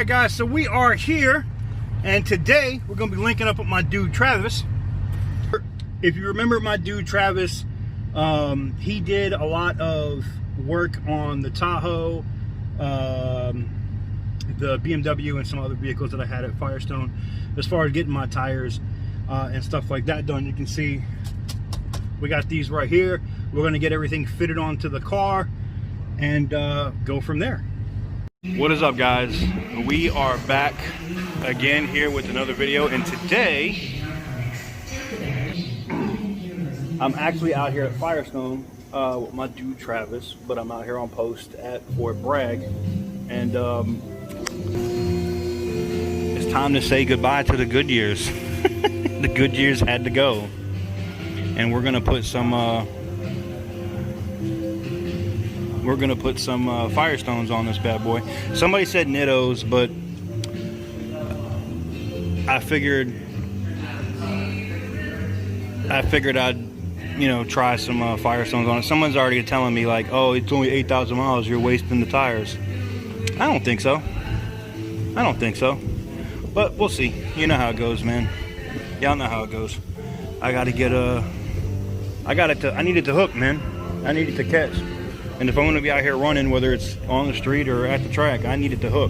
Alright guys, so we are here, and today we're going to be linking up with my dude Travis. If you remember my dude Travis, he did a lot of work on the Tahoe, the BMW, and some other vehicles that I had at Firestone, as far as getting my tires and stuff like that done. You can see we got these right here. We're going to get everything fitted onto the car and go from there. What is up, guys? We are back again here with another video, and today I'm actually out here at Firestone with my dude Travis, but I'm out here on post at Fort Bragg, and it's time to say goodbye to the good years. The good years had to go, and we're gonna put some Firestones on this bad boy. Somebody said Nittos, but I figured I'd, you know, try some Firestones on it. Someone's already telling me like, oh, it's only 8,000 miles, you're wasting the tires. I don't think so. But we'll see. You know how it goes, man. Y'all know how it goes. I need it to hook, man. I need it to catch. And if I'm going to be out here running, whether it's on the street or at the track, I need it to hook.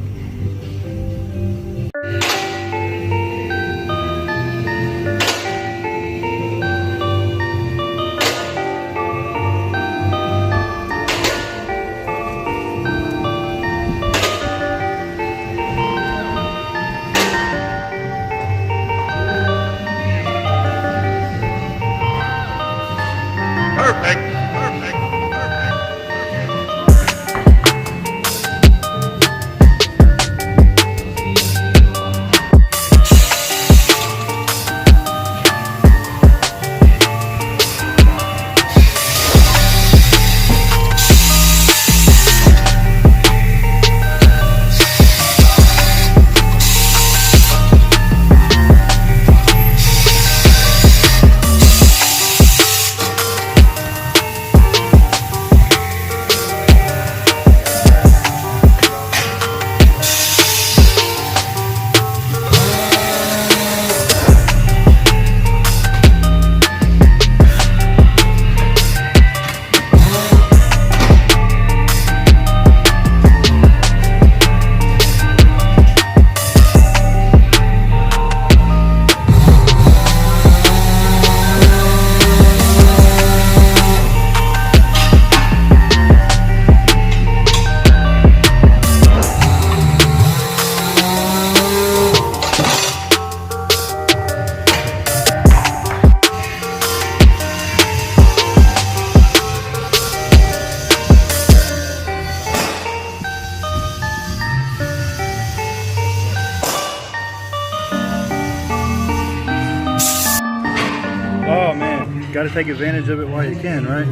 Oh man, got to take advantage of it while you can, right?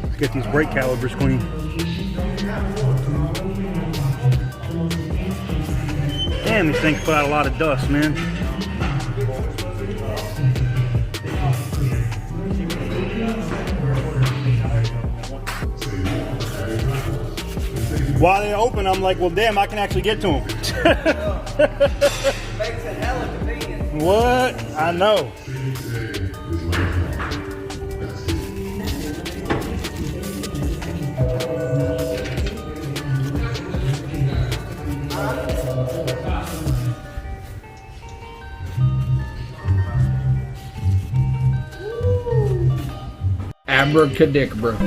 Let's get these brake calipers clean. Damn, these things put out a lot of dust, man. While they're open, I'm like, well, damn, I can actually get to them. Makes it hella convenient. What? I know. Abracadabra.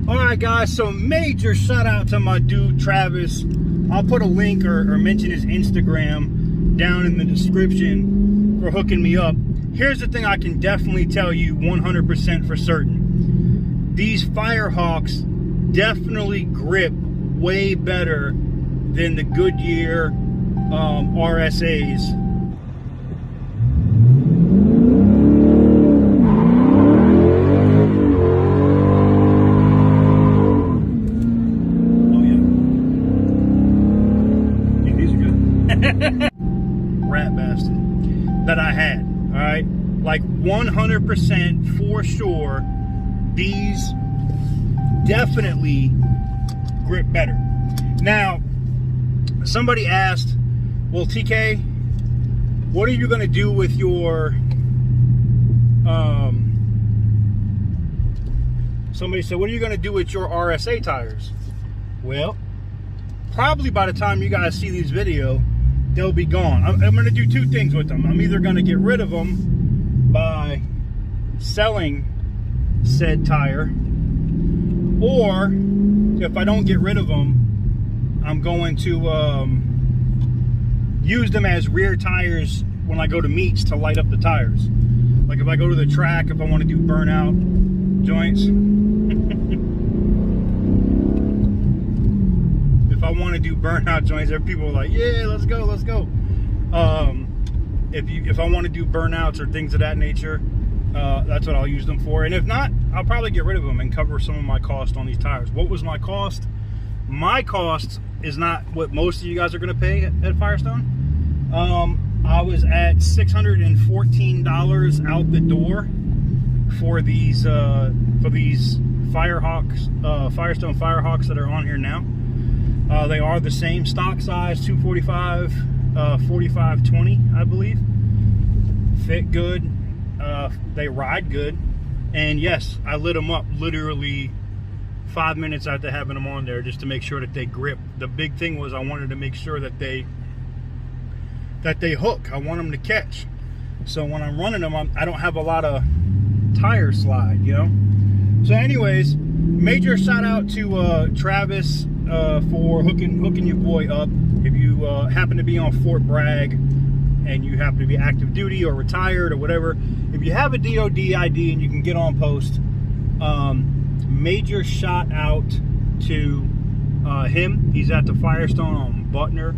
Alright guys, so major shout out to my dude Travis. I'll put a link or mention his Instagram down in the description for hooking me up. Here's the thing I can definitely tell you 100% for certain. These Firehawks definitely grip way better than the Goodyear RSAs. rat bastard that I had. All right, like 100% for sure, these definitely grip better. Now, somebody asked, well, TK, what are you going to do with your somebody said, what are you going to do with your RSA tires? Well, probably by the time you guys see these video, they'll be gone. I'm going to do two things with them. I'm either going to get rid of them by selling said tire, or if I don't get rid of them, I'm going to use them as rear tires when I go to meets to light up the tires. Like if I go to the track, if I want to do burnout joints. If I want to do burnout joints, there are people like, yeah, let's go, let's go. If I want to do burnouts or things of that nature, that's what I'll use them for. And if not, I'll probably get rid of them and cover some of my cost on these tires. What was my cost? My cost is not what most of you guys are going to pay at Firestone. I was at $614 out the door for these Firestone Firehawks that are on here now. They are the same stock size, 245, 4520, I believe. Fit good. They ride good. And yes, I lit them up literally 5 minutes after having them on there just to make sure that they grip. The big thing was I wanted to make sure that they hook. I want them to catch. So when I'm running them, I don't have a lot of tire slide, you know? So anyways, major shout out to Travis for hooking your boy up. If you happen to be on Fort Bragg and you happen to be active duty or retired or whatever, if you have a DOD ID and you can get on post, major shout out to him. He's at the Firestone on Butner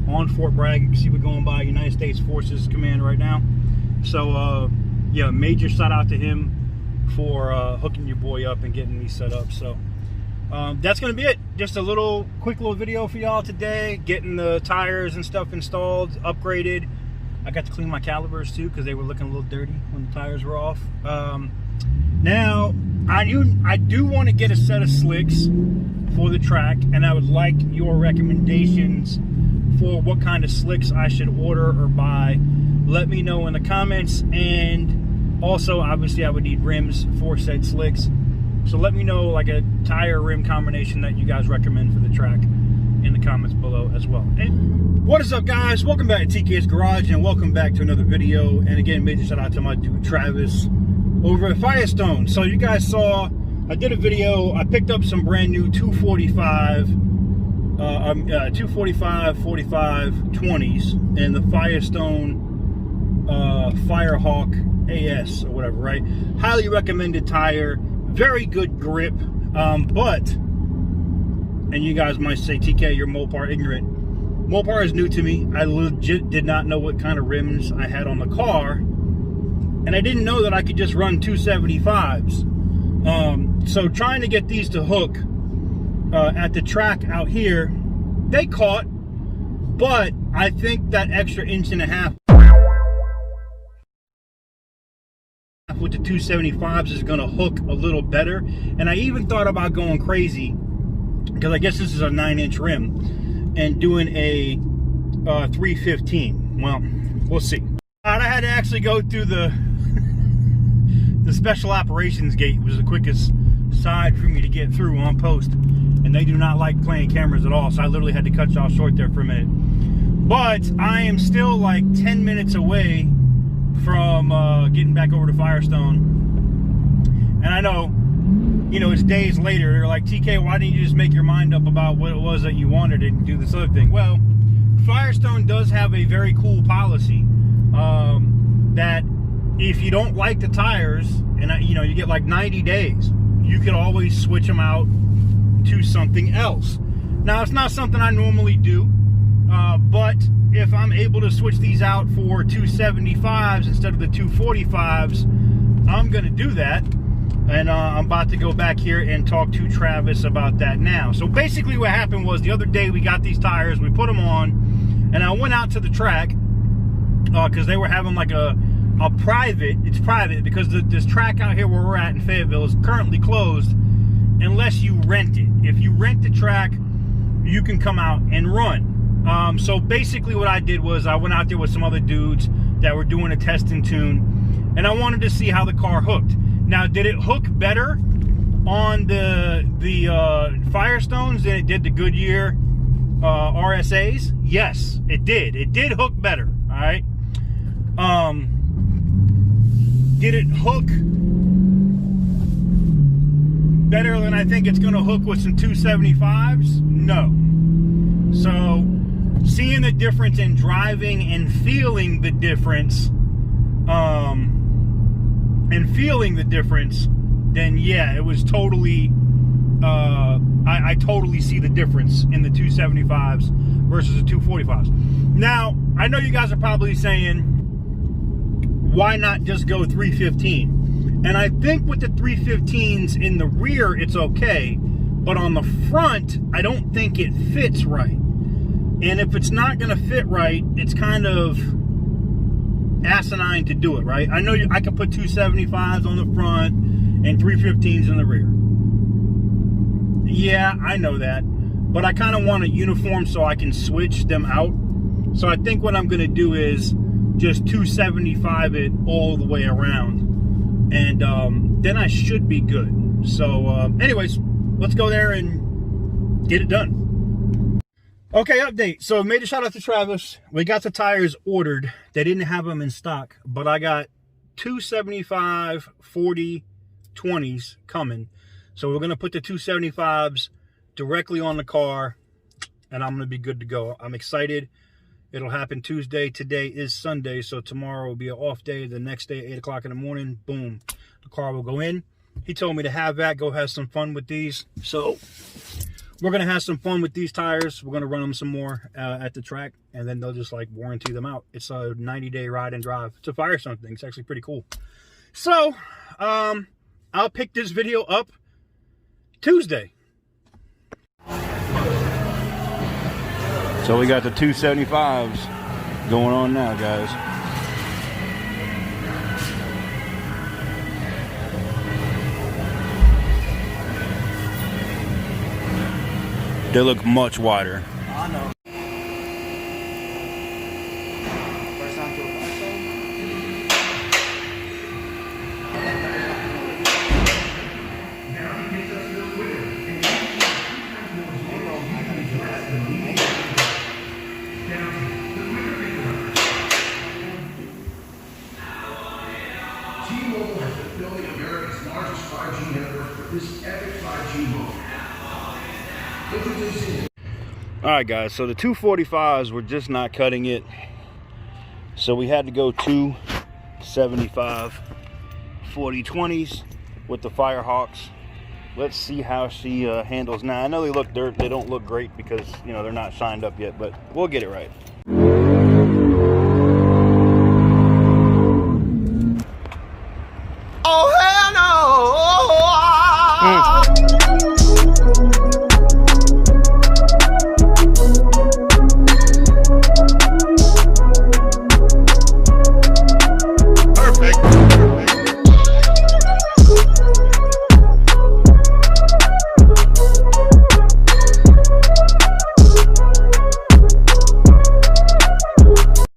on Fort Bragg. You can see we're going by United States Forces Command right now. So yeah, major shout out to him for hooking your boy up and getting me set up. So that's gonna be it. Just a quick little video for y'all today, getting the tires and stuff installed, upgraded. I got to clean my calipers too because they were looking a little dirty when the tires were off. Now I do want to get a set of slicks for the track, and I would like your recommendations for what kind of slicks I should order or buy. Let me know in the comments. And also, obviously, I would need rims for said slicks. So let me know like a tire rim combination that you guys recommend for the track in the comments below as well. And what is up, guys? Welcome back to TK's Garage, and welcome back to another video. And again, major shout out to my dude Travis over at Firestone. So you guys saw I did a video. I picked up some brand new 245 45 20s and the Firestone Firehawk AS or whatever, right? Highly recommended tire, very good grip, but, and you guys might say, TK, you're Mopar ignorant. Mopar is new to me. I legit did not know what kind of rims I had on the car, and I didn't know that I could just run 275s. So trying to get these to hook at the track out here, they caught, but I think that extra inch and a half with the 275s is going to hook a little better. And I even thought about going crazy, because I guess this is a 9-inch rim, and doing a 315. Well, we'll see. I had to actually go through the special operations gate, which was the quickest side for me to get through on post, and they do not like playing cameras at all, so I literally had to cut y'all short there for a minute. But I am still like 10 minutes away from getting back over to Firestone, and I know, you know, it's days later. They're like, TK, why didn't you just make your mind up about what it was that you wanted and do this other thing? Well, Firestone does have a very cool policy that if you don't like the tires, and you know, you get like 90 days, you can always switch them out to something else. Now, it's not something I normally do, but if I'm able to switch these out for 275s instead of the 245s, I'm gonna do that. And I'm about to go back here and talk to Travis about that now. So basically what happened was, the other day we got these tires, we put them on, And I went out to the track because they were having like a private, it's private because this track out here where we're at in Fayetteville is currently closed unless you rent it. If you rent the track, you can come out and run. So basically what I did was I went out there with some other dudes that were doing a test and tune, and I wanted to see how the car hooked. Now, did it hook better on the Firestones than it did the Goodyear RSAs? Yes, it did. It did hook better, all right? Did it hook better than I think it's going to hook with some 275s? No. So, seeing the difference in driving and feeling the difference, then yeah, it was totally, I totally see the difference in the 275s versus the 245s. Now, I know you guys are probably saying, why not just go 315? And I think with the 315s in the rear, it's okay, but on the front, I don't think it fits right. And if it's not going to fit right, it's kind of asinine to do it, right? I know I could put 275s on the front and 315s in the rear. Yeah, I know that. But I kind of want it uniform so I can switch them out. So I think what I'm going to do is just 275 it all the way around. And then I should be good. So anyways, let's go there and get it done. Okay, update. So made a shout out to Travis. We got the tires ordered. They didn't have them in stock, but I got 275 40 20s coming. So we're going to put the 275s directly on the car, and I'm going to be good to go. I'm excited. It'll happen Tuesday. Today is Sunday, so tomorrow will be an off day. The next day, 8 o'clock in the morning, boom, the car will go in. He told me to have that, go have some fun with these. So we're going to have some fun with these tires. We're going to run them some more at the track, and then they'll just like warranty them out. It's a 90-day ride and drive. It's a Firestone thing. It's actually pretty cool. So I'll pick this video up Tuesday. So we got the 275s going on now, guys. They look much wider. I know. First time to a T-Mobile has been building America's largest 5G network for this epic 5G moment. Alright guys, so the 245s were just not cutting it. So we had to go 275 40-20s with the Firehawks. Let's see how she handles. Now I know they don't look great because, you know, they're not shined up yet, but we'll get it right.